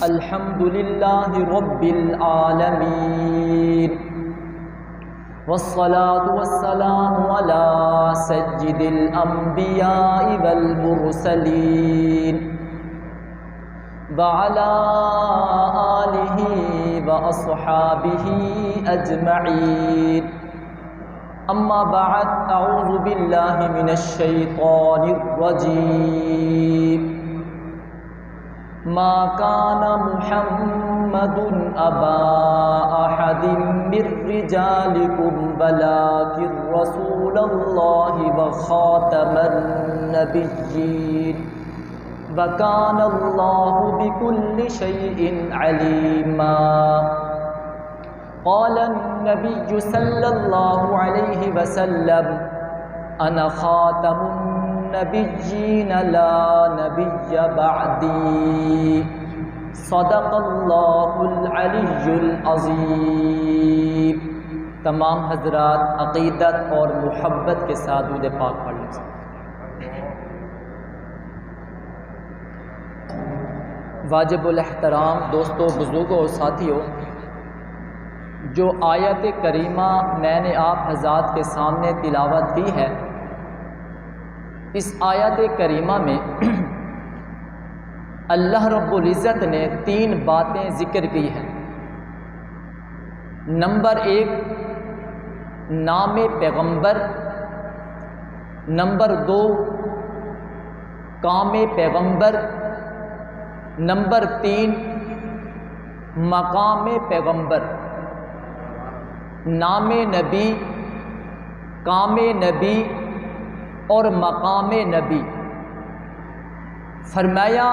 الحمد للہ رب العالمین والصلاة والسلام على سيد الأنبياء والمرسلين وعلى آله وأصحابه أجمعين أما بعد أعوذ بالله من الشيطان الرجيم ما كان محمد أبا أحد من رجالكم ولكن رسول الله وخاتم النبيين وكان الله بكل شيء عليما قال النبي صلى الله عليه وسلم أنا خاتم النبيين لا نبي بعدي صدق اللہ العلی العظیم۔ تمام حضرات عقیدت اور محبت کے ساتھ درود پاک پڑھ لیں۔ واجب الاحترام دوستوں، بزرگوں اور ساتھیوں، جو آیت کریمہ میں نے آپ حضرات کے سامنے تلاوت کی ہے، اس آیت کریمہ میں اللہ رب العزت نے 3 باتیں ذکر کی ہیں۔ نمبر 1 نام پیغمبر، نمبر 2 کام پیغمبر، نمبر 3 مقام پیغمبر۔ نام نبی، کام نبی اور مقام نبی۔ فرمایا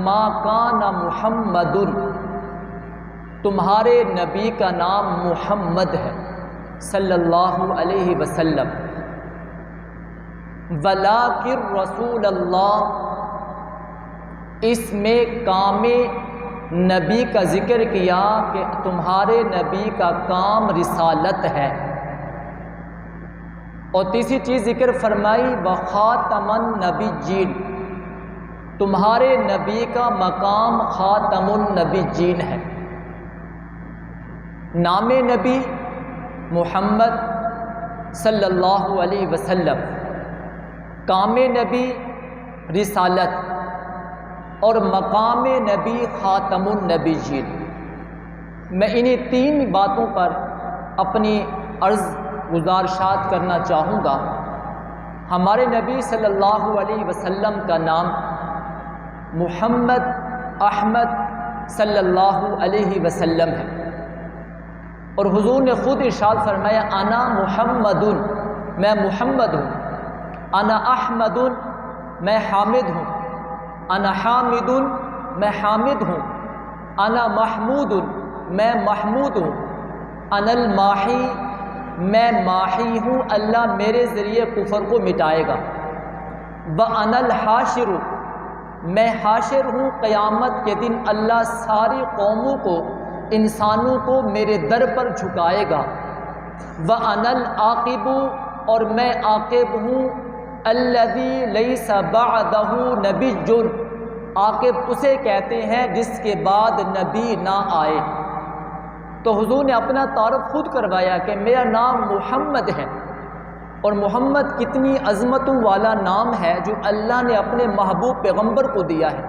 ما کان محمد، تمہارے نبی کا نام محمد ہے صلی اللہ علیہ وسلم، ولکن رسول اللہ، اس میں کام نبی کا ذکر کیا کہ تمہارے نبی کا کام رسالت ہے، اور تیسری چیز ذکر فرمائی وخاتم النبیین، تمہارے نبی کا مقام خاتم النبیین ہے۔ نام نبی محمد صلی اللہ علیہ وسلم، کام نبی رسالت، اور مقام نبی خاتم النبیین۔ میں انہی 3 باتوں پر اپنی عرض گزارشات کرنا چاہوں گا۔ ہمارے نبی صلی اللہ علیہ وسلم کا نام محمد احمد صلی اللہ علیہ وسلم ہے، اور حضور نے خود ارشاد فرمایا انا محمد، میں محمد ہوں، انا احمد، میں حامد ہوں، انا حامد، میں حامد ہوں، انا محمود، میں محمود ہوں، انا الماحی، میں ماحی ہوں، اللہ میرے ذریعے کفر کو مٹائے گا، وَأَنَا الْحَاشِرُ، میں حاشر ہوں، قیامت کے دن اللہ ساری قوموں کو، انسانوں کو میرے در پر جھکائے گا، وَأَنَا الْعَاقِبُ، اور میں عاقب ہوں، الَّذِي لَيْسَ بَعْدَهُ نَبِيٌّ، عاقب اسے کہتے ہیں جس کے بعد نبی نہ آئے۔ تو حضور نے اپنا تعارف خود کروایا کہ میرا نام محمد ہے، اور محمد کتنی عظمتوں والا نام ہے جو اللہ نے اپنے محبوب پیغمبر کو دیا ہے۔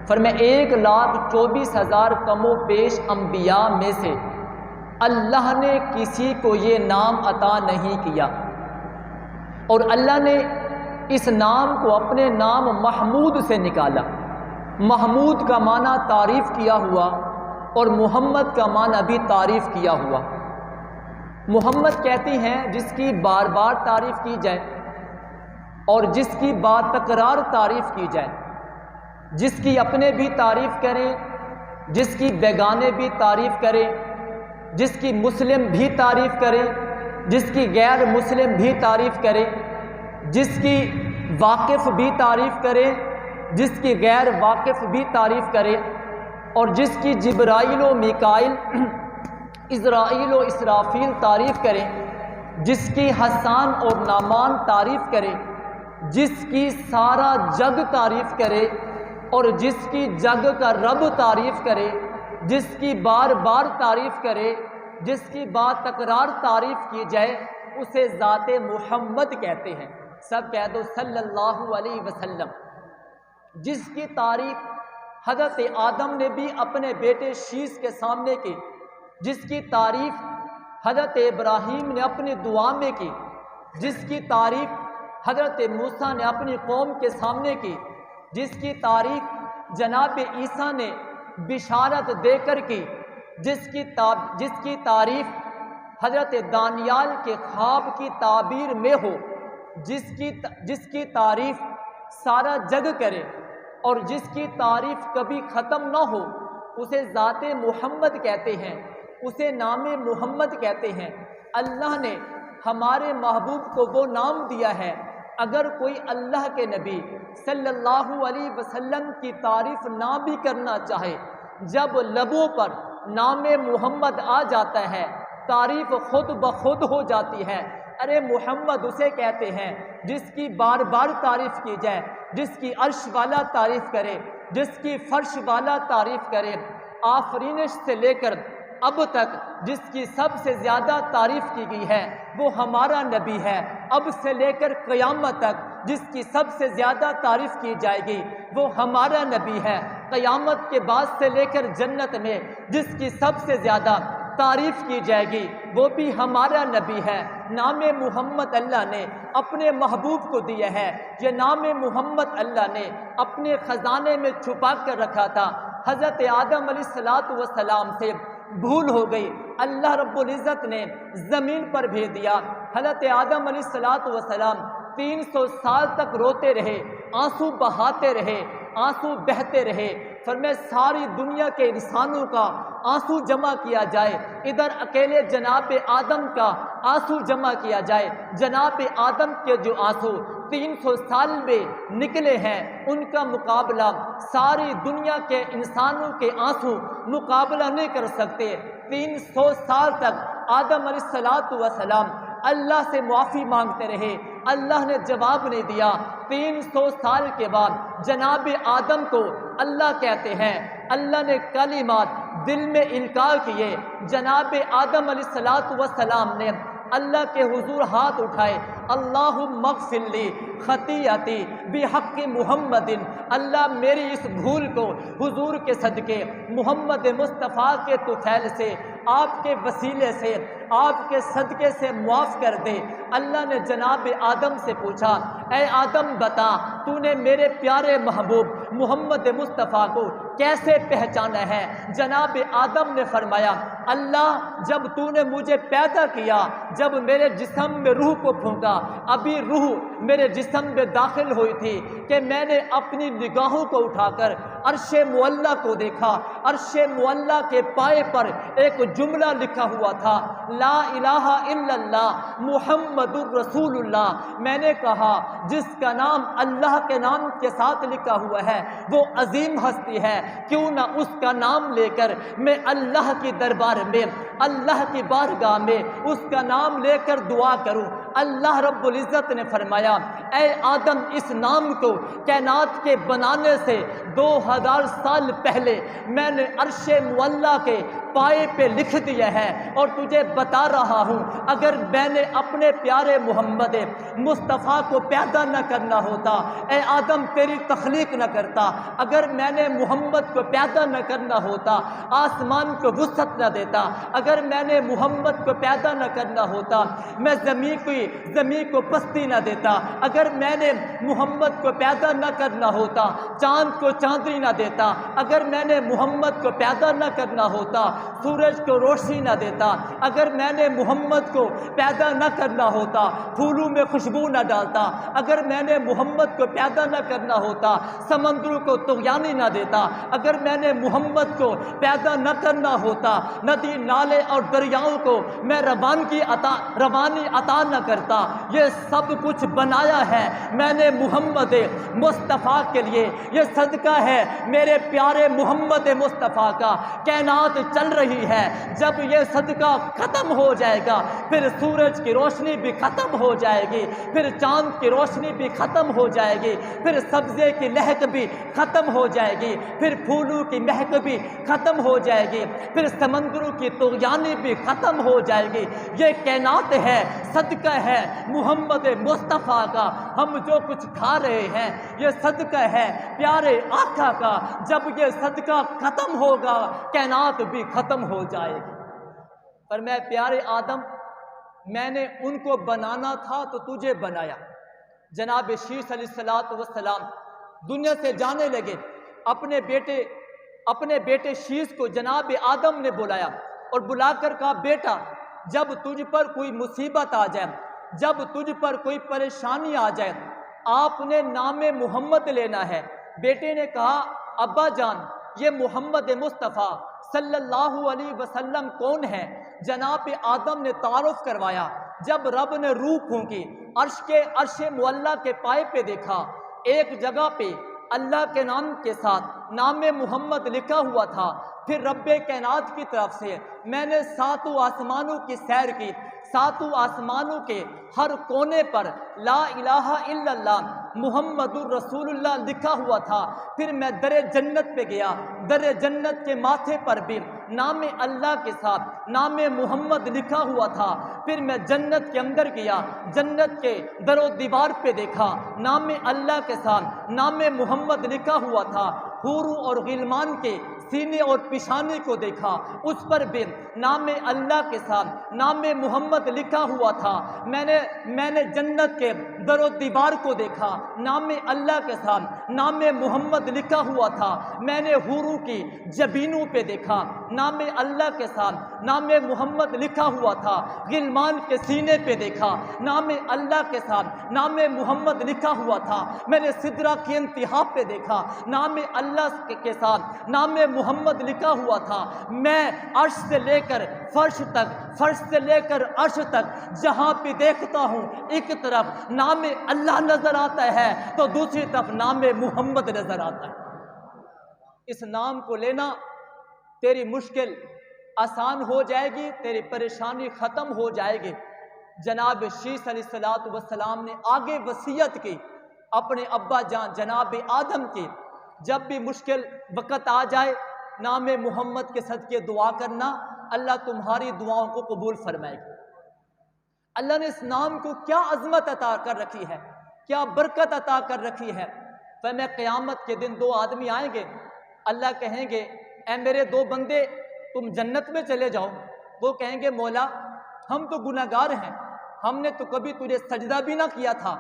فرمایا 1,24,000 کم و بیش انبیاء میں سے اللہ نے کسی کو یہ نام عطا نہیں کیا، اور اللہ نے اس نام کو اپنے نام محمود سے نکالا۔ محمود کا معنی تعریف کیا ہوا، اور محمد کا معنی بھی تعریف کیا ہوا۔ محمد کہتی ہیں جس کی بار بار تعریف کی جائے، اور جس کی بار تکرار تعریف کی جائے، جس کی اپنے بھی تعریف کریں، جس کی بیگانے بھی تعریف کریں، جس کی مسلم بھی تعریف کریں، جس کی غیر مسلم بھی تعریف کریں، جس کی واقف بھی تعریف کریں، جس کی غیر واقف بھی تعریف کریں، اور جس کی جبرائیل و میکائیل، اسرائیل و اسرافیل تعریف کریں، جس کی حسان اور نعمان تعریف کرے، جس کی سارا جگ تعریف کرے، اور جس کی جگ کا رب تعریف کرے، جس کی بار بار تعریف کرے، جس کی بات تکرار تعریف کی جائے، اسے ذات محمد کہتے ہیں۔ سب کہہ دو صلی اللہ علیہ وسلم۔ جس کی تعریف حضرت آدم نے بھی اپنے بیٹے شیش کے سامنے کی، جس کی تعریف حضرت ابراہیم نے اپنی دعا میں کی، جس کی تعریف حضرت موسیٰ نے اپنی قوم کے سامنے کی، جس کی تعریف جناب عیسیٰ نے بشارت دے کر کی، جس کی تعریف حضرت دانیال کے خواب کی تعبیر میں ہو، جس کی تعریف سارا جگ کرے اور جس کی تعریف کبھی ختم نہ ہو، اسے ذات محمد کہتے ہیں، اسے نام محمد کہتے ہیں۔ اللہ نے ہمارے محبوب کو وہ نام دیا ہے، اگر کوئی اللہ کے نبی صلی اللہ علیہ وسلم کی تعریف نہ بھی کرنا چاہے، جب لبوں پر نام محمد آ جاتا ہے، تعریف خود بخود ہو جاتی ہے۔ ارے محمد اسے کہتے ہیں جس کی بار بار تعریف کی جائے، جس کی عرش والا تعریف کرے، جس کی فرش والا تعریف کرے۔ آفرینش سے لے کر اب تک جس کی سب سے زیادہ تعریف کی گئی ہے وہ ہمارا نبی ہے۔ اب سے لے کر قیامت تک جس کی سب سے زیادہ تعریف کی جائے گی وہ ہمارا نبی ہے۔ قیامت کے بعد سے لے کر جنت میں جس کی سب سے زیادہ تعریف کی جائے گی وہ بھی ہمارا نبی ہے۔ نام محمد اللہ نے اپنے محبوب کو دیا ہے۔ یہ نام محمد اللہ نے اپنے خزانے میں چھپا کر رکھا تھا۔ حضرت آدم علیہ السلام سے بھول ہو گئی، اللہ رب العزت نے زمین پر بھیج دیا۔ حضرت آدم علیہ السلام 300 سال تک روتے رہے، آنسو بہاتے رہے، آنسو بہتے رہے۔ فرمایا ساری دنیا کے انسانوں کا آنسو جمع کیا جائے، ادھر اکیلے جناب آدم کا آنسو جمع کیا جائے۔ جناب آدم کے جو آنسو 300 سال میں نکلے ہیں ان کا مقابلہ ساری دنیا کے انسانوں کے آنسو مقابلہ نہیں کر سکتے۔ 300 سال تک آدم علیہ السلام اللہ سے معافی مانگتے رہے، اللہ نے جواب نہیں دیا۔ 300 سال کے بعد جناب آدم کو اللہ کہتے ہیں، اللہ نے کلمات دل میں القاء کیے۔ جناب آدم علیہ السلام نے اللہ کے حضور ہاتھ اٹھائے، اللہم اغفر لی خطیئتی بحق محمد، اللہ میری اس بھول کو حضور کے صدقے محمد مصطفیٰ کے طفیل سے، آپ کے وسیلے سے، آپ کے صدقے سے معاف کر دے۔ اللہ نے جناب آدم سے پوچھا، اے آدم بتا تو نے میرے پیارے محبوب محمد مصطفیٰ کو کیسے پہچانا ہے؟ جناب آدم نے فرمایا، اللہ جب تو نے مجھے پیدا کیا، جب میرے جسم میں روح کو پھونکا، ابھی روح میرے جسم میں داخل ہوئی تھی کہ میں نے اپنی نگاہوں کو اٹھا کر عرش معلیٰ کو دیکھا۔ عرش معلیٰ کے پائے پر ایک جملہ لکھا ہوا تھا، لا الہ الا اللہ محمد الرسول اللہ۔ میں نے کہا جس کا نام اللہ کے نام کے ساتھ لکھا ہوا ہے وہ عظیم ہستی ہے، کیوں نہ اس کا نام لے کر میں اللہ کی دربار میں، اللہ کی بارگاہ میں اس کا نام لے کر دعا کروں۔ اللہ رب العزت نے فرمایا، اے آدم اس نام کو کائنات کے بنانے سے 2000 سال پہلے میں نے عرش معلیٰ کے پائے پہ لکھ دیا ہے، اور تجھے بتا رہا ہوں اگر میں نے اپنے پیارے محمد مصطفیٰ کو پیدا نہ کرنا ہوتا، اے آدم تیری تخلیق نہ کرتا، اگر میں نے محمد کو پیدا نہ کرنا ہوتا آسمان کو وسعت نہ دیتا، اگر میں نے محمد کو پیدا نہ کرنا ہوتا میں زمین کو پستی نہ دیتا، اگر میں نے محمد کو پیدا نہ کرنا ہوتا چاند کو چاندنی نہ دیتا، اگر میں نے محمد کو پیدا نہ کرنا ہوتا سورج کو روشنی نہ دیتا، اگر میں نے محمد کو پیدا نہ کرنا ہوتا پھولوں میں خوشبو نہ ڈالتا، اگر میں نے محمد کو پیدا نہ کرنا ہوتا سمندروں کو طغیانی نہ دیتا، اگر میں نے محمد کو پیدا نہ کرنا ہوتا ندی نالے اور دریاؤں کو میں روانی عطا نہ کرتا، یہ سب کچھ بنایا ہے میں نے محمد مصطفیٰ کے لیے، یہ صدقہ ہے میرے پیارے محمد مصطفیٰ کا۔ کائنات چل رہی ہے، جب یہ صدقہ ختم ہو جائے گا پھر سورج کی روشنی بھی ختم ہو جائے گی، پھر چاند کی روشنی بھی ختم ہو جائے گی، پھر سبزے کی مہک بھی ختم ہو جائے گی، پھر پھولوں کی مہک بھی ختم ہو جائے گی، پھر سمندروں کی طغیانی بھی ختم ہو جائے گی۔ یہ کائنات ہے، صدقہ ہے محمد مصطفیٰ کا۔ ہم جو کچھ کھا رہے ہیں یہ صدقہ ہے پیارے آقا کا۔ جب یہ صدقہ ختم ہوگا کائنات بھی ختم ہو جائے گی۔ پر میں پیارے آدم، میں نے ان کو بنانا تھا تو تجھے بنایا۔ جناب شیس علیہ السلام دنیا سے جانے لگے، اپنے بیٹے شیس کو جناب آدم نے بلایا اور بلا کر کہا، بیٹا جب تجھ پر کوئی مصیبت آ جائے، جب تجھ پر کوئی پریشانی آ جائے، آپ نے نام محمد لینا ہے۔ بیٹے نے کہا، ابا جان یہ محمد مصطفیٰ صلی اللہ علیہ وسلم کون ہے؟ جناب آدم نے تعارف کروایا۔ جب رب نے روح پھونکی، عرش معلیٰ کے پائے پہ دیکھا، ایک جگہ پہ اللہ کے نام کے ساتھ نام محمد لکھا ہوا تھا۔ پھر رب کائنات کی طرف سے میں نے ساتوں آسمانوں کی سیر کی، ساتوں آسمانوں کے ہر کونے پر لا الہ الا اللہ محمد الرسول اللہ لکھا ہوا تھا۔ پھر میں در جنت پہ گیا، در جنت کے ماتھے پر بھی نام اللہ کے ساتھ نام محمد لکھا ہوا تھا۔ پھر میں جنت کے اندر گیا، جنت کے در و دیوار پہ دیکھا، نام اللہ کے ساتھ نام محمد لکھا ہوا تھا۔ حوروں اور غلمان کے سینے اور پیشانی کو دیکھا، اس پر بھی نام اللہ کے ساتھ نام محمد لکھا ہوا تھا۔ میں نے جنت کے در و دیوار کو دیکھا، نام اللہ کے ساتھ نام محمد لکھا ہوا تھا۔ میں نے حوروں کی جبینوں پہ دیکھا، نام اللہ کے ساتھ نام محمد لکھا ہوا تھا۔ غلمان کے سینے پہ دیکھا، نام اللہ کے ساتھ نام محمد لکھا ہوا تھا۔ میں نے سدرہ کی انتہا پہ دیکھا، نام اللہ کے ساتھ نام محمد لکھا ہوا تھا۔ میں عرش سے لے کر فرش تک، فرش سے لے کر عرش تک جہاں پہ دیکھتا ہوں، ایک طرف نام اللہ نظر آتا ہے تو دوسری طرف نام محمد نظر آتا ہے۔ اس نام کو لینا تیری مشکل آسان ہو جائے گی، تیری پریشانی ختم ہو جائے گی۔ جناب شیس علیہ السلام نے آگے وصیت کی اپنے ابا جان جناب آدم کی، جب بھی مشکل وقت آ جائے نام محمد کے صدقے دعا کرنا، اللہ تمہاری دعاؤں کو قبول فرمائے گا۔ اللہ نے اس نام کو کیا عظمت عطا کر رکھی ہے، کیا برکت عطا کر رکھی ہے۔ میں قیامت کے دن دو آدمی آئیں گے، اللہ کہیں گے، اے میرے دو بندے تم جنت میں چلے جاؤ۔ وہ کہیں گے، مولا ہم تو گناہگار ہیں، ہم نے تو کبھی تجھے سجدہ بھی نہ کیا تھا،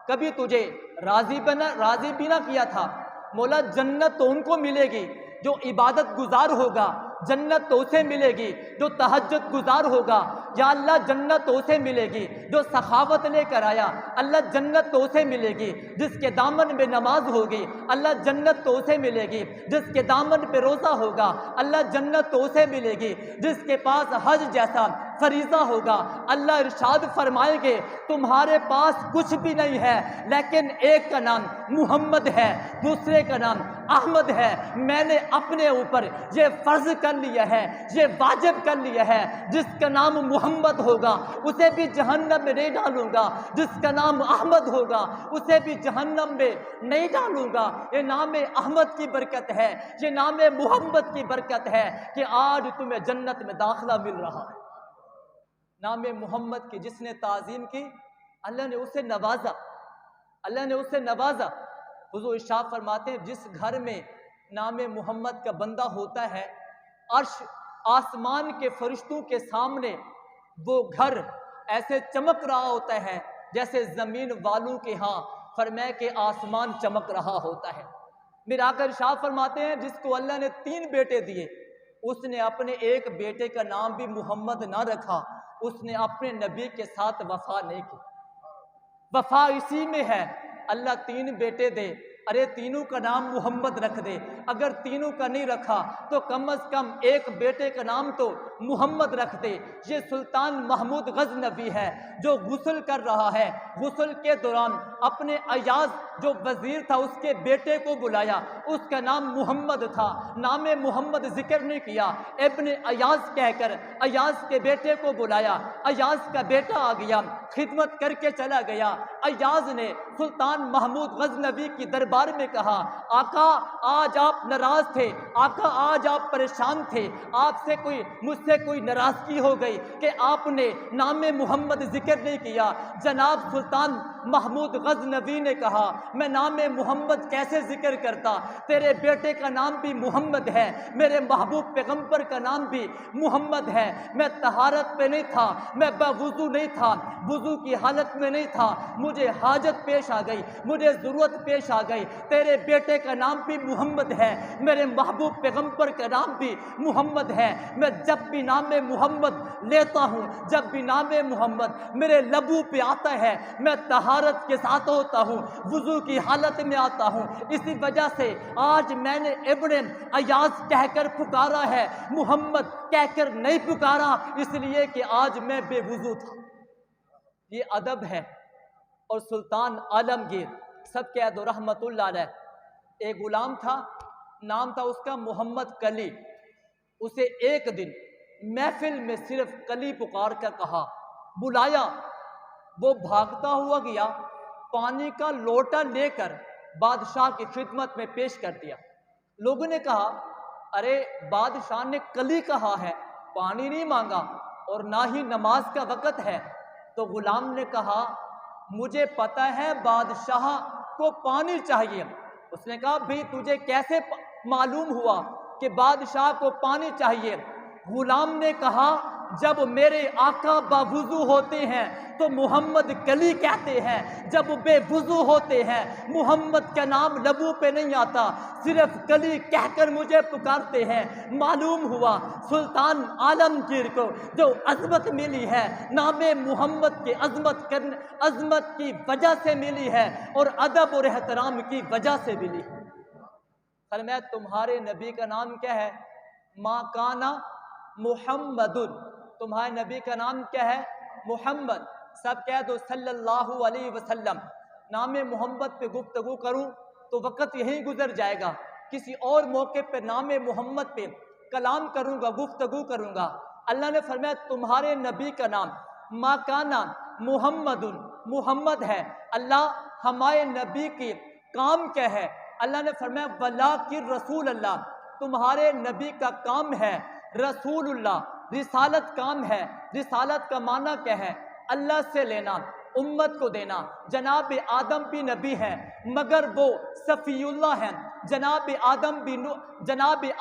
کبھی تجھے راضی بھی نہ کیا تھا۔ مولا جنت تو ان کو ملے گی جو عبادت گزار ہوگا، جنت تو اسے ملے گی جو تہجد گزار ہوگا۔ یا اللہ جنت تو اسے ملے گی جو سخاوت لے کر آیا، اللہ جنت تو اسے ملے گی جس کے دامن میں نماز ہوگی، اللہ جنت تو اسے ملے گی جس کے دامن پہ روزہ ہوگا، اللہ جنت تو اسے ملے گی جس کے پاس حج جیسا فریضہ ہوگا۔ اللہ ارشاد فرمائیں گے، تمہارے پاس کچھ بھی نہیں ہے لیکن ایک کا نام محمد ہے، دوسرے کا نام احمد ہے۔ میں نے اپنے اوپر یہ فرض کر لیا ہے، یہ واجب کر لیا ہے، جس کا نام محمد ہوگا اسے بھی جہنم میں نہیں ڈالوں گا، جس کا نام احمد ہوگا اسے بھی جہنم میں نہیں ڈالوں گا۔ یہ نام احمد کی برکت ہے، یہ نام محمد کی برکت ہے کہ آج تمہیں جنت میں داخلہ مل رہا ہے۔ نام محمد کی جس نے تعظیم کی اللہ نے اسے نوازا، اللہ نے اسے نوازا۔ حضور ارشاد فرماتے ہیں، جس گھر میں نام محمد کا بندہ ہوتا ہے، عرش آسمان کے فرشتوں کے سامنے وہ گھر ایسے چمک رہا ہوتا ہے جیسے زمین والوں کے ہاں فرمائے کہ آسمان چمک رہا ہوتا ہے۔ میرا آقا ارشاد فرماتے ہیں، جس کو اللہ نے 3 بیٹے دیے، اس نے اپنے ایک بیٹے کا نام بھی محمد نہ رکھا، اس نے اپنے نبی کے ساتھ وفا نہیں کی۔ وفا اسی میں ہے، اللہ 3 بیٹے دے ارے تینوں کا نام محمد رکھ دے، اگر تینوں کا نہیں رکھا تو کم از کم ایک بیٹے کا نام تو محمد رکھ دے۔ یہ سلطان محمود غزنوی ہے جو غسل کر رہا ہے، غسل کے دوران اپنے ایاز جو وزیر تھا اس کے بیٹے کو بلایا، اس کا نام محمد تھا، نام محمد ذکر نہیں کیا، ابن ایاز کہہ کر ایاز کے بیٹے کو بلایا، ایاز کا بیٹا آ گیا، خدمت کر کے چلا گیا۔ ایاز نے سلطان محمود غزنوی کی دربار میں کہا، آقا آج آپ ناراض تھے، آقا آج آپ پریشان تھے، آپ سے مجھ سے کوئی ناراضگی ہو گئی کہ آپ نے نام محمد ذکر نہیں کیا۔ جناب سلطان محمود غزنوی نے کہا، میں نام محمد کیسے ذکر کرتا، تیرے بیٹے کا نام بھی محمد ہے، میرے محبوب پیغمبر کا نام بھی محمد ہے، میں طہارت پہ نہیں تھا، میں باوضو نہیں تھا، وضو کی حالت میں نہیں تھا، مجھے حاجت پیش آ گئی، مجھے ضرورت پیش آ گئی، تیرے بیٹے کا نام بھی محمد ہے، میرے محبوب پیغمبر کا نام بھی محمد ہے، میں جب بھی نام محمد لیتا ہوں، جب بھی نام محمد میرے لبوں پہ آتا ہے، میں طہارت کے ساتھ ہوتا ہوں، وضو کی حالت میں آتا ہوں، اسی وجہ سے آج میں نے ابن ایاز کہہ کر پکارا ہے، محمد کہہ کر نہیں پکارا، اس لیے کہ آج میں بے وضو تھا۔ یہ ادب ہے۔ اور سلطان عالمگیر سب کہہ دو رحمت اللہ علیہ، ایک غلام تھا، نام تھا اس کا محمد کلی، اسے ایک دن محفل میں صرف کلی پکار کر کہا، بلایا، وہ بھاگتا ہوا گیا، پانی کا لوٹا لے کر بادشاہ کی خدمت میں پیش کر دیا۔ لوگوں نے کہا، ارے بادشاہ نے کلی کہا ہے، پانی نہیں مانگا اور نہ ہی نماز کا وقت ہے۔ تو غلام نے کہا، مجھے پتہ ہے بادشاہ کو پانی چاہیے۔ اس نے کہا، بھئی تجھے کیسے معلوم ہوا کہ بادشاہ کو پانی چاہیے؟ غلام نے کہا، جب میرے آقا باوضو ہوتے ہیں تو محمد کلی کہتے ہیں، جب بے وضو ہوتے ہیں محمد کا نام لبوں پہ نہیں آتا، صرف کلی کہہ کر مجھے پکارتے ہیں۔ معلوم ہوا سلطان عالمگیر کو جو عظمت ملی ہے نام محمد کی عظمت کی وجہ سے ملی ہے اور ادب اور احترام کی وجہ سے ملی ہے۔ فرمایا، تمہارے نبی کا نام کیا ہے؟ ما کانا محمد، تمہارے نبی کا نام کیا ہے؟ محمد۔ سب کہہ دو صلی اللہ علیہ وسلم۔ نام محمد پہ گفتگو کروں تو وقت یہیں گزر جائے گا، کسی اور موقع پہ نام محمد پہ کلام کروں گا، گفتگو کروں گا۔ اللہ نے فرمایا تمہارے نبی کا نام ما کانا محمد، محمد ہے۔ اللہ ہمارے نبی کی کام کیا ہے؟ اللہ نے فرمایا ولاکن رسول اللہ، تمہارے نبی کا کام ہے رسول اللہ، رسالت کام ہے۔ رسالت کا معنی کیا ہے؟ اللہ سے لینا، امت کو دینا۔ جناب آدم بھی نبی ہیں مگر وہ صفی اللہ ہیں، جناب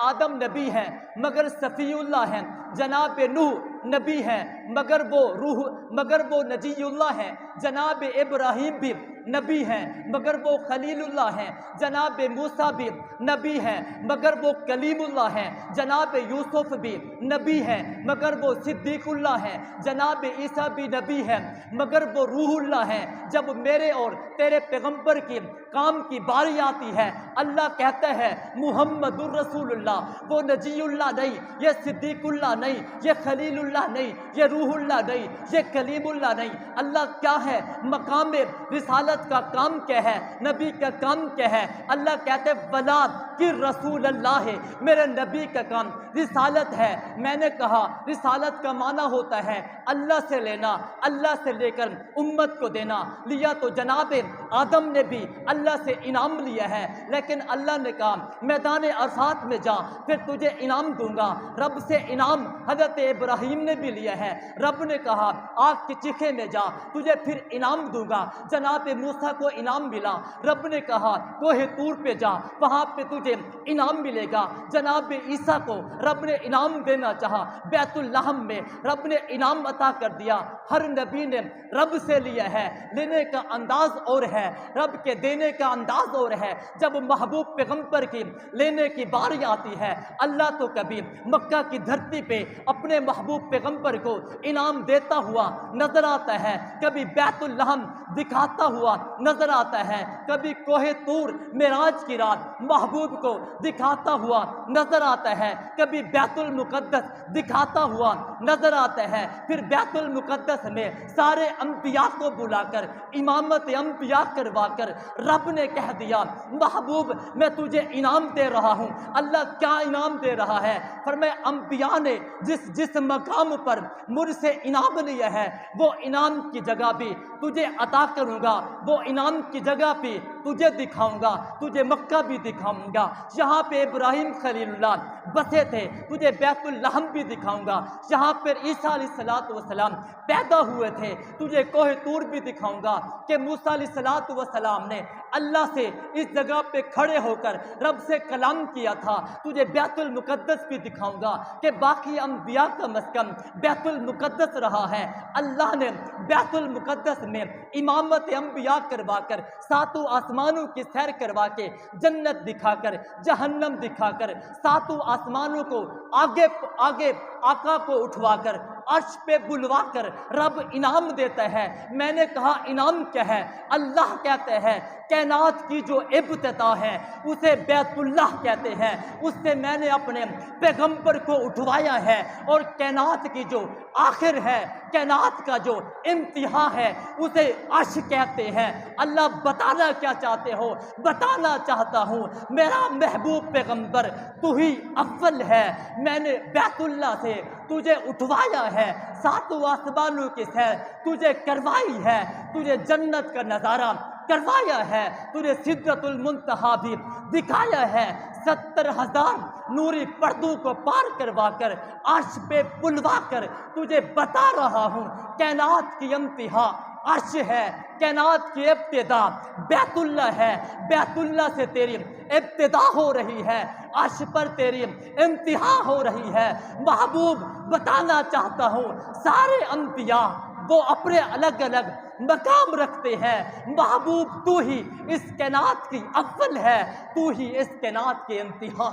آدم نبی ہیں مگر صفی اللہ ہیں، جناب نوح نبی ہیں مگر وہ نجی اللہ ہیں، جناب ابراہیم بھی نبی ہیں مگر وہ خلیل اللہ ہیں، جناب موسیٰ بھی نبی ہیں مگر وہ کلیم اللہ ہیں، جناب یوسف بھی نبی ہیں مگر وہ صدیق اللہ ہیں، جناب عیسیٰ بھی نبی ہیں مگر وہ روح اللہ ہیں۔ جب میرے اور تیرے پیغمبر کی کام کی باری آتی ہے، اللہ کہتا ہے محمد الرسول اللہ، وہ نجی اللہ نہیں، یہ صدیق اللہ نہیں، یہ خلیل اللہ نہیں، یہ روح اللہ نہیں، یہ کلیم اللہ نہیں۔ اللہ کیا ہے؟ مقام رسالت کا کام کیا ہے؟ نبی کا کام کیا ہے؟ اللہ کہتے ہیں ولاکن رسول اللہ ہے، میرے نبی کا کام رسالت ہے۔ میں نے کہا رسالت کا معنی ہوتا ہے اللہ سے لینا، اللہ سے لے کر امت کو دینا۔ لیا تو جناب آدم نے بھی اللہ سے انعام لیا ہے، لیکن اللہ نے کہا میدان عرفات میں جا پھر تجھے انعام دوں گا۔ رب سے انعام حضرت ابراہیم نے بھی لیا ہے، رب نے کہا آگ کے چیخے میں جا تجھے پھر انعام دوں گا۔ جناب موسیٰ کو انعام ملا، رب نے کہا کوہ طور پہ جا وہاں پہ تجھے انعام ملے گا۔ جناب عیسیٰ کو رب نے انعام دینا چاہا، بیت اللحم میں رب نے انعام عطا کر دیا۔ ہر نبی نے رب سے لیا ہے، لینے کا انداز اور ہے، ہے، رب کے دینے کا انداز اور ہے۔ جب محبوب پیغمبر کی لینے کی باری آتی ہے، اللہ تو کبھی مکہ کی دھرتی پہ اپنے محبوب پیغمبر کو انعام دیتا ہوا نظر آتا ہے، کبھی بیت الحم دکھاتا ہوا نظر آتا ہے، کبھی کوہ طور معراج کی رات محبوب کو دکھاتا ہوا نظر آتا ہے، کبھی بیت المقدس دکھاتا ہوا نظر آتا ہے۔ پھر بیت المقدس میں سارے انبیاء کو بلا کر امامت انبیاء کروا کر رب نے کہہ دیا محبوب میں تجھے انعام دے رہا ہوں۔ اللہ کیا انعام دے رہا ہے؟ فرمایا انبیاء نے جس مقام پر مجھ سے انعام لیا ہے وہ انعام کی جگہ بھی تجھے عطا کروں گا، وہ انعام کی جگہ پہ تجھے دکھاؤں گا، تجھے مکہ بھی دکھاؤں گا، جہاں پہ ابراہیم خلیل اللہ بسے تھے تجھے بیت الحم بھی دکھاؤں گا، جہاں پر عیسیٰ علیہ السلام پیدا ہوئے تھے تجھے کوہ طور بھی دکھاؤں گا کہ موسیٰ علیہ السلام نے اللہ سے اس جگہ پہ کھڑے ہو کر رب سے کلام کیا تھا، تجھے بیت المقدس بھی دکھاؤں گا کہ باقی انبیاء کا مسکن بیت المقدس رہا ہے۔ اللہ نے بیت المقدس میں امامت انبیاء کروا کر ساتوں آسمانوں کی سیر کروا کے جنت دکھا کر جہنم دکھا کر ساتوں آسمانوں کو آگے آقا کو اٹھوا کر عرش پہ بلوا کر رب انعام دیتا ہے۔ میں نے کہا انعام کیا ہے؟ اللہ کہتے ہیں کائنات کی جو ابتدا ہے اسے بیت اللہ کہتے ہیں، اس سے میں نے اپنے پیغمبر کو اٹھوایا ہے، اور کائنات کی جو آخر ہے، کائنات کا جو انتہا ہے اسے عرش کہتے ہیں۔ اللہ بتانا کیا چاہتے ہو؟ بتانا چاہتا ہوں میرا محبوب پیغمبر تو ہی اول ہے، میں نے بیت اللہ سے تجھے اٹھوایا ہے، ساتوں آسمانوں کی سیر تجھے کروائی ہے، تجھے جنت کا نظارہ کروایا ہے، تجھے سدرۃ المنتہا بھی دکھایا ہے، 70,000 نوری پردوں کو پار کروا کر عرش پہ بلوا کر تجھے بتا رہا ہوں کائنات کی انتہا عرش ہے، کائنات کی ابتدا بیت اللہ ہے، بیت اللہ سے تیری ابتدا ہو رہی ہے، عرش پر تیری انتہا ہو رہی ہے۔ محبوب بتانا چاہتا ہوں سارے انبیاء وہ اپنے الگ الگ مقام رکھتے ہیں، محبوب تو ہی اس کائنات کی اول ہے، تو ہی اس کائنات کی انتہا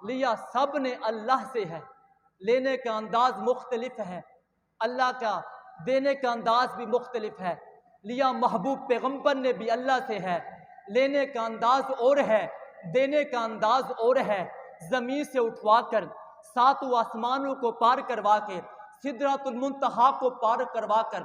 لیا سب نے اللہ سے ہے، لینے کا انداز مختلف ہے، اللہ کا دینے کا انداز بھی مختلف ہے، لیا محبوب پیغمبر نے بھی اللہ سے ہے، لینے کا انداز اور ہے، دینے کا انداز اور ہے، زمین سے اٹھوا کر ساتوں آسمانوں کو پار کروا کے سدرۃ المنتہا کو پار کروا کر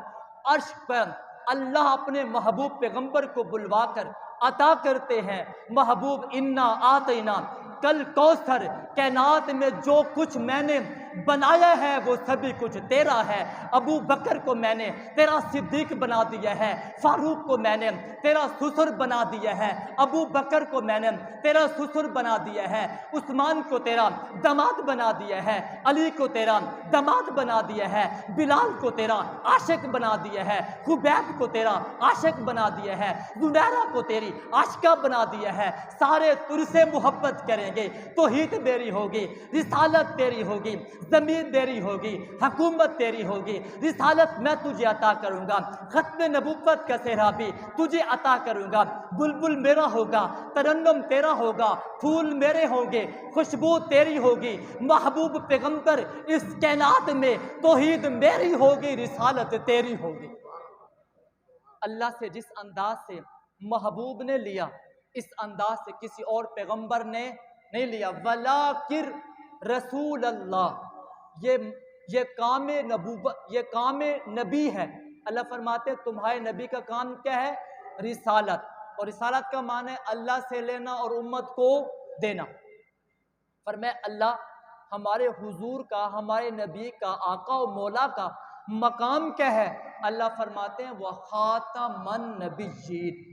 عرش پر اللہ اپنے محبوب پیغمبر کو بلوا کر عطا کرتے ہیں۔ محبوب انا آتینا کل کوثر، کائنات میں جو کچھ میں نے بنایا ہے وہ سبھی کچھ تیرا ہے۔ ابو بکر کو میں نے تیرا صدیق بنا دیا ہے، فاروق کو میں نے تیرا سسر بنا دیا ہے، ابو بکر کو میں نے تیرا سسر بنا دیا ہے، عثمان کو تیرا داماد بنا دیا ہے، علی کو تیرا داماد بنا دیا ہے، بلال کو تیرا عاشق بنا دیا ہے، خبیب کو تیرا عاشق بنا دیا ہے، زنیرہ کو تیری عاشقہ بنا دیا ہے۔ سارے تجھ سے محبت کریں گے، توحید میری ہوگی، رسالت تیری ہوگی، زمین تیری ہوگی، حکومت تیری ہوگی، رسالت میں تجھے عطا کروں گا، ختم نبوت کا صحرا بھی تجھے عطا کروں گا، بلبل میرا ہوگا، ترنم تیرا ہوگا، پھول میرے ہوں گے، خوشبو تیری ہوگی۔ محبوب پیغمبر اس کائنات میں توحید میری ہوگی، رسالت تیری ہوگی۔ اللہ سے جس انداز سے محبوب نے لیا اس انداز سے کسی اور پیغمبر نے نہیں لیا۔ وَلَٰكِن رسول اللہ، یہ کام نبوت، یہ کام نبی ہے۔ اللہ فرماتے ہیں تمہارے نبی کا کام کیا ہے؟ رسالت، اور رسالت کا معنی ہے اللہ سے لینا اور امت کو دینا۔ فرمایا اللہ ہمارے حضور کا، ہمارے نبی کا، آقا و مولا کا مقام کیا ہے؟ اللہ فرماتے ہیں وہ خاتم النبیین،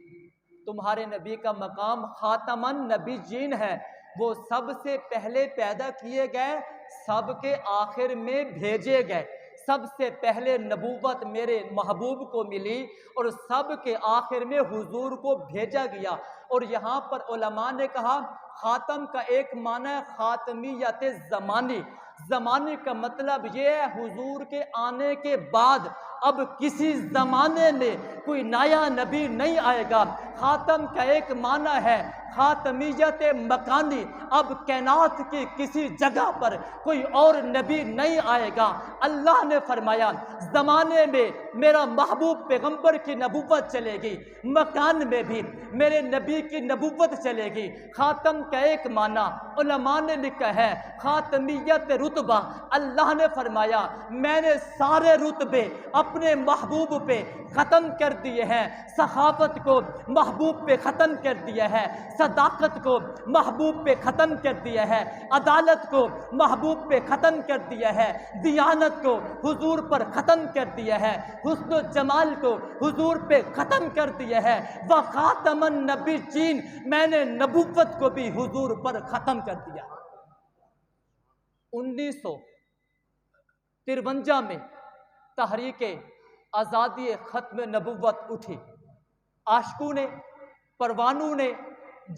تمہارے نبی کا مقام خاتم النبیین ہے، وہ سب سے پہلے پیدا کیے گئے، سب کے آخر میں بھیجے گئے۔ سب سے پہلے نبوت میرے محبوب کو ملی اور سب کے آخر میں حضور کو بھیجا گیا۔ اور یہاں پر علماء نے کہا خاتم کا ایک معنی ہے خاتمیت زمانی. زمانے کا مطلب یہ ہے حضور کے آنے کے بعد اب کسی زمانے میں کوئی نیا نبی نہیں آئے گا. خاتم کا ایک معنی ہے خاتمیت مکانی. اب کائنات کی کسی جگہ پر کوئی اور نبی نہیں آئے گا. اللہ نے فرمایا زمانے میں میرا محبوب پیغمبر کی نبوت چلے گی, مکان میں بھی میرے نبی کی نبوت چلے گی. خاتم کا ایک معنی علماء نے لکھا ہے خاتمیت رتبہ. اللہ نے فرمایا میں نے سارے رتبے اپنے محبوب پہ ختم کر دیے ہیں. سخاوت کو محبوب پہ ختم کر دیا ہے, صداقت کو محبوب پہ ختم کر دیا ہے, عدالت کو محبوب پہ ختم کر دیا ہے, دیانت کو حضور پر ختم کر دیا ہے, حسن و جمال کو حضور پہ ختم کر دیا ہے. وخاتم النبیین, میں نے نبوت کو بھی حضور پر ختم کر دیا. 1953 میں تحریک آزادی ختم نبوت اٹھی. عاشقوں نے, پروانوں نے,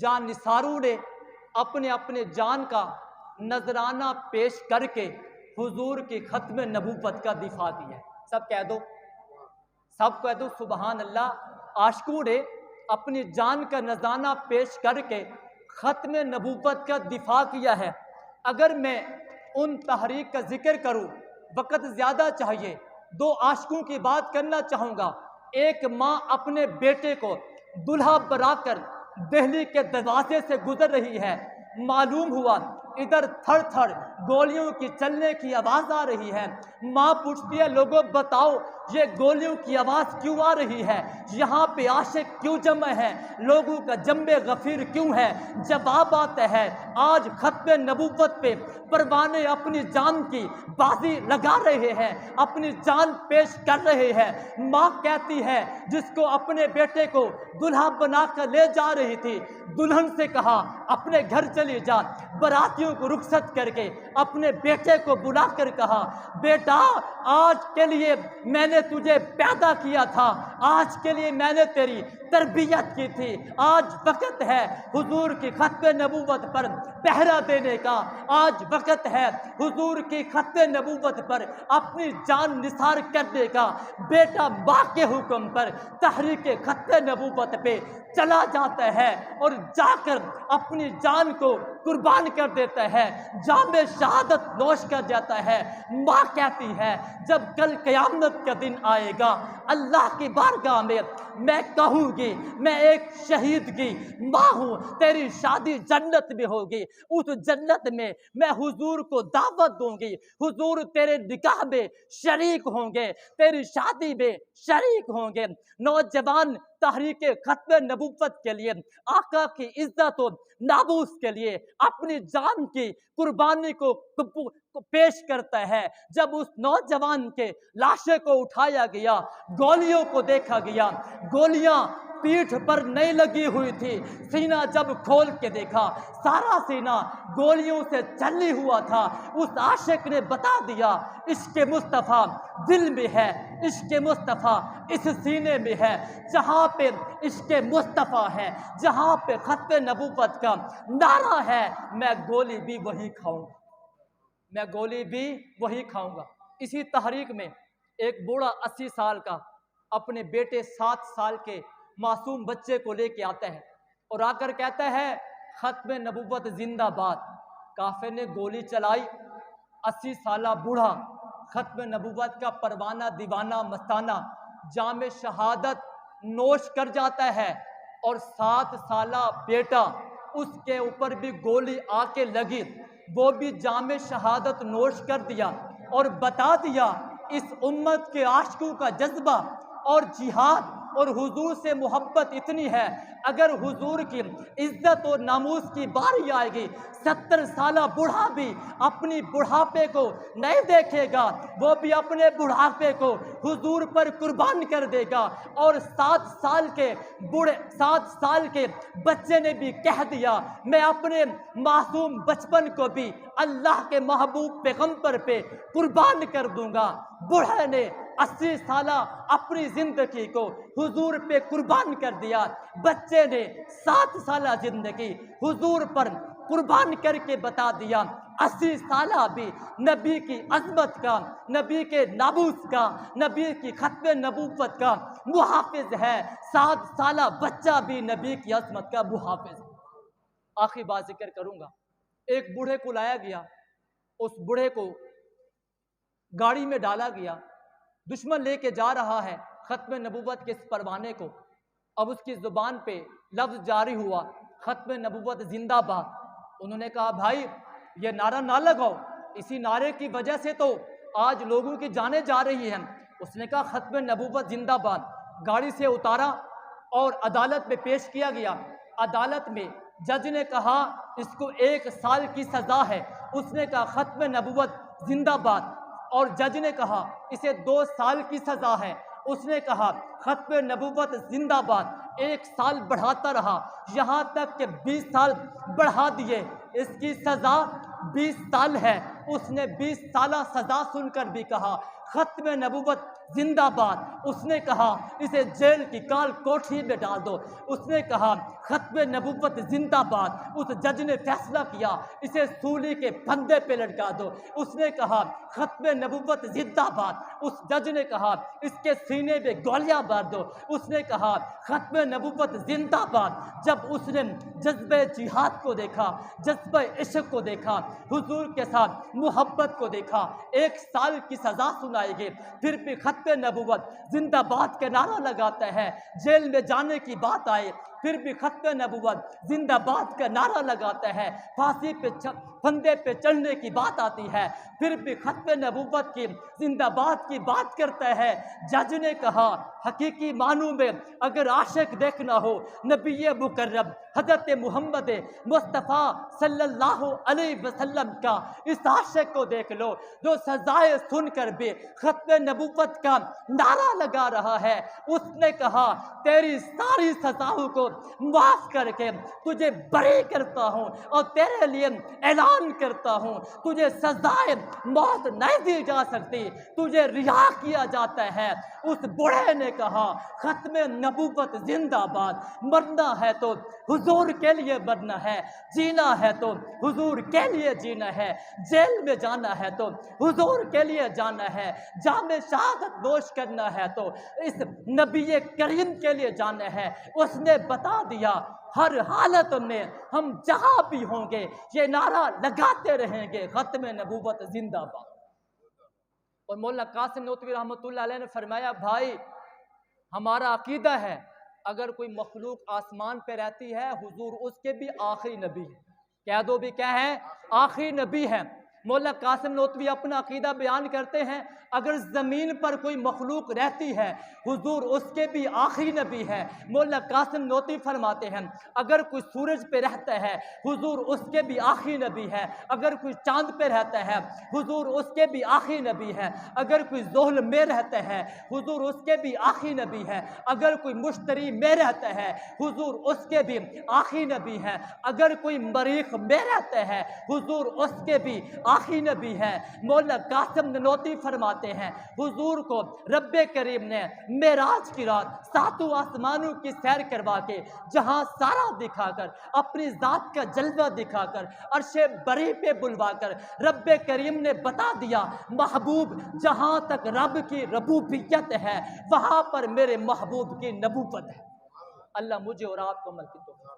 جان نثاروں نے اپنے اپنے جان کا نذرانہ پیش کر کے حضور کی ختم نبوت کا دفاع کیا ہے. سب کہہ دو, سب کہہ دو سبحان اللہ. عاشقوں نے اپنی جان کا نذرانہ پیش کر کے ختم نبوت کا دفاع کیا ہے. اگر میں ان تحریک کا ذکر کروں, وقت زیادہ چاہیے, 2 عاشقوں کی بات کرنا چاہوں گا. ایک ماں اپنے بیٹے کو دلہا بنا کر دہلی کے دروازے سے گزر رہی ہے. معلوم ہوا ادھر تھر تھر گولیوں کی چلنے کی آواز آ رہی ہے. ماں پوچھتی ہے لوگوں بتاؤ یہ گولیوں کی آواز کیوں آ رہی ہے, یہاں پہ عاشق کیوں جمع ہے, لوگوں کا جنب غفیر کیوں ہے. جواب آتا ہے آج ختم نبوت پہ پروانے اپنی جان کی بازی لگا رہے ہیں, اپنی جان پیش کر رہے ہیں. ماں کہتی ہے جس کو اپنے بیٹے کو دلہا بنا کر لے جا رہی تھی, دلہن سے کہا اپنے گھر چلی جا. براتیوں کو رخصت کر کے اپنے بیٹے کو بلا کر کہا بیٹا آج کے لیے میں نے تجھے پیدا کیا تھا, آج کے لیے میں نے تیری تربیت کی تھی. آج وقت ہے حضور کی ختم نبوت پر پہرا دینے کا. آج وقت ہے حضور کی ختم نبوت پر اپنی جان نثار کرنے کا. بیٹا ماں کے حکم پر تحریک ختم نبوت پہ چلا جاتا ہے اور جا کر اپنی جان کو قربان کر دیتا ہے, جام شہادت نوش کر جاتا ہے. ماں کہتی ہے جب کل قیامت کا دن آئے گا اللہ کی بارگاہ میں کہوں گی میں ایک شہید کی ماں ہوں, تیری شادی جنت میں ہوگی, اس جنت میں میں حضور کو دعوت دوں گی, حضور تیرے نکاح میں شریک ہوں گے, تیری شادی میں شریک ہوں گے. نوجوان تحریک ختم نبوت کے لیے, آقا کی عزت و ناموس کے لیے اپنی جان کی قربانی کو پیش کرتا ہے. جب اس نوجوان کے لاشے کو اٹھایا گیا, گولیوں کو دیکھا گیا, گولیاں پیٹھ پر نہیں لگی ہوئی تھی. سینہ جب کھول کے دیکھا سارا سینہ گولیوں سے چلی ہوا تھا. اس عاشق نے بتا دیا عشق مصطفیٰ دل میں ہے, عشق مصطفیٰ اس سینے میں ہے. جہاں پہ عشق مصطفیٰ ہے, جہاں پہ ختم نبوت کا نعرہ ہے, میں گولی بھی وہی کھاؤں گا, میں گولی بھی وہی کھاؤں گا. اسی تحریک میں ایک بوڑھا 80 سال کا اپنے بیٹے 7 سال کے معصوم بچے کو لے کے آتا ہے اور آ کر کہتا ہے ختم نبوت زندہ باد. کافر نے گولی چلائی, 80 سالہ بوڑھا ختم نبوت کا پروانہ دیوانہ مستانہ جام شہادت نوش کر جاتا ہے, اور 7 سالہ بیٹا اس کے اوپر بھی گولی آ کے لگی, وہ بھی جام شہادت نوش کر دیا اور بتا دیا اس امت کے عاشقوں کا جذبہ اور جہاد اور حضور سے محبت اتنی ہے, اگر حضور کی عزت اور ناموس کی باری آئے گی 70 سالہ بوڑھا بھی اپنی بڑھاپے کو نہیں دیکھے گا, وہ بھی اپنے بڑھاپے کو حضور پر قربان کر دے گا. اور 7 سال کے بچے نے بھی کہہ دیا میں اپنے معصوم بچپن کو بھی اللہ کے محبوب پیغمبر پہ قربان کر دوں گا. بوڑھے نے 80 سالہ اپنی زندگی کو حضور پہ قربان کر دیا، بچے نے 7 سالہ زندگی حضور پر قربان کر کے بتا دیا، 80 سالہ بھی نبی کی عظمت کا، نبی کے ناموس کا، نبی کی ختم نبوت کا محافظ ہے، 7 سالہ بچہ بھی نبی کی عظمت کا محافظ ہے۔ آخری بات ذکر کروں گا، ایک بوڑھے کو لایا گیا، اس بوڑھے کو گاڑی میں ڈالا گیا، دشمن لے کے جا رہا ہے ختم نبوت کے اس پروانے کو، اب اس کی زبان پہ لفظ جاری ہوا، ختم نبوت زندہ باد۔ انہوں نے کہا بھائی یہ نعرہ نہ لگاؤ، اسی نعرے کی وجہ سے تو آج لوگوں کی جانیں جا رہی ہیں۔ اس نے کہا ختم نبوت زندہ باد، گاڑی سے اتارا اور عدالت میں پیش کیا گیا۔ عدالت میں جج نے کہا اس کو 1 سال کی سزا ہے، اس نے کہا ختم نبوت زندہ باد، اور جج نے کہا اسے 2 سال کی سزا ہے، اس نے کہا ختم نبوت زندہ باد۔ 1 سال بڑھاتا رہا، یہاں تک کہ 20 سال بڑھا دیے، اس کی سزا 20 سال ہے۔ اس نے 20 سالہ سزا سن کر بھی کہا ختم نبوت زندہ باد۔ اس نے کہا اسے جیل کی کال کوٹھی میں ڈال دو، اس نے کہا ختم نبوت زندہ باد۔ اس جج نے فیصلہ کیا اسے سولی کے پھندے پہ لٹکا دو، اس نے کہا ختم نبوت زندہ باد۔ اس جج نے کہا اس کے سینے پہ گولیاں مار دو، اس نے کہا ختم نبوت زندہ باد۔ جب اس نے جذبہ جہاد کو دیکھا، جذبہ عشق کو دیکھا، حضور کے ساتھ محبت کو دیکھا، 1 سال کی سزا سنائے گے پھر بھی ختم نبوت زندہ باد کا نعرہ لگاتا ہے، جیل میں جانے کی بات آئے پھر بھی ختم نبوت زندہ باد کا نعرہ لگاتا ہے، پھانسی پہ پھندے پہ چڑھنے کی بات آتی ہے پھر بھی ختم نبوت کی زندہ باد کی بات کرتا ہے۔ جج نے کہا حقیقی معنوں میں اگر عاشق دیکھنا ہو نبی مکرم حضرت محمد مصطفیٰ صلی اللہ علیہ وسلم کا، اس عاشق کو دیکھ لو جو سزائے سن کر بھی ختم نبوت کا نعرہ لگا رہا ہے۔ اس نے کہا تیری ساری سزاؤں کو معاف کر کے تجھے بری کرتا ہوں اور تیرے لیے اعلان کرتا ہوں تجھے سزائے موت نہیں دی جا سکتی، تجھے رہا کیا جاتا ہے۔ اس بوڑھے نے کہا ختم نبوت زندہ باد، مرنا ہے تو حضور کے لیے مرنا ہے، جینا ہے تو حضور کے لیے جینا ہے، جیل میں جانا ہے تو حضور کے لیے جانا ہے، جام شہادت نوش کرنا ہے تو اس نبی کریم کے لیے جانا ہے۔ اس نے بتا دیا ہر حالت میں ہم جہاں بھی ہوں گے یہ نعرہ لگاتے رہیں گے ختم نبوت زندہ باد۔ اور مولانا قاسم نوتوی رحمۃ اللہ علیہ نے فرمایا بھائی ہمارا عقیدہ ہے اگر کوئی مخلوق آسمان پہ رہتی ہے حضور اس کے بھی آخری نبی ہے، کہہ دو بھی کیا ہے، آخری نبی ہے۔ مولانا قاسم نوتوی اپنا عقیدہ بیان کرتے ہیں اگر زمین پر کوئی مخلوق رہتی ہے حضور اس کے بھی آخری نبی ہے۔ مولانا قاسم نوتوی فرماتے ہیں اگر کوئی سورج پہ رہتا ہے حضور اس کے بھی آخری نبی ہے، اگر کوئی چاند پہ رہتا ہے حضور اس کے بھی آخری نبی ہے، اگر کوئی زحل میں رہتا ہے حضور اس کے بھی آخری نبی ہے، اگر کوئی مشتری میں رہتا ہے حضور اس کے بھی آخری نبی ہے، اگر کوئی مریخ میں رہتا ہے حضور اس کے بھی آخری نبی ہے۔ مولانا قاسم نوتوی فرماتے ہیں حضور کو رب کریم نے معراج کی رات 7 آسمانوں کی سیر کروا کے جہاں سارا دکھا کر اپنی ذات کا جلوہ دکھا کر عرش بری پہ بلوا کر رب کریم نے بتا دیا محبوب جہاں تک رب کی ربوبیت ہے وہاں پر میرے محبوب کی نبوت ہے۔ اللہ مجھے اور آپ کو عمل کی توفیق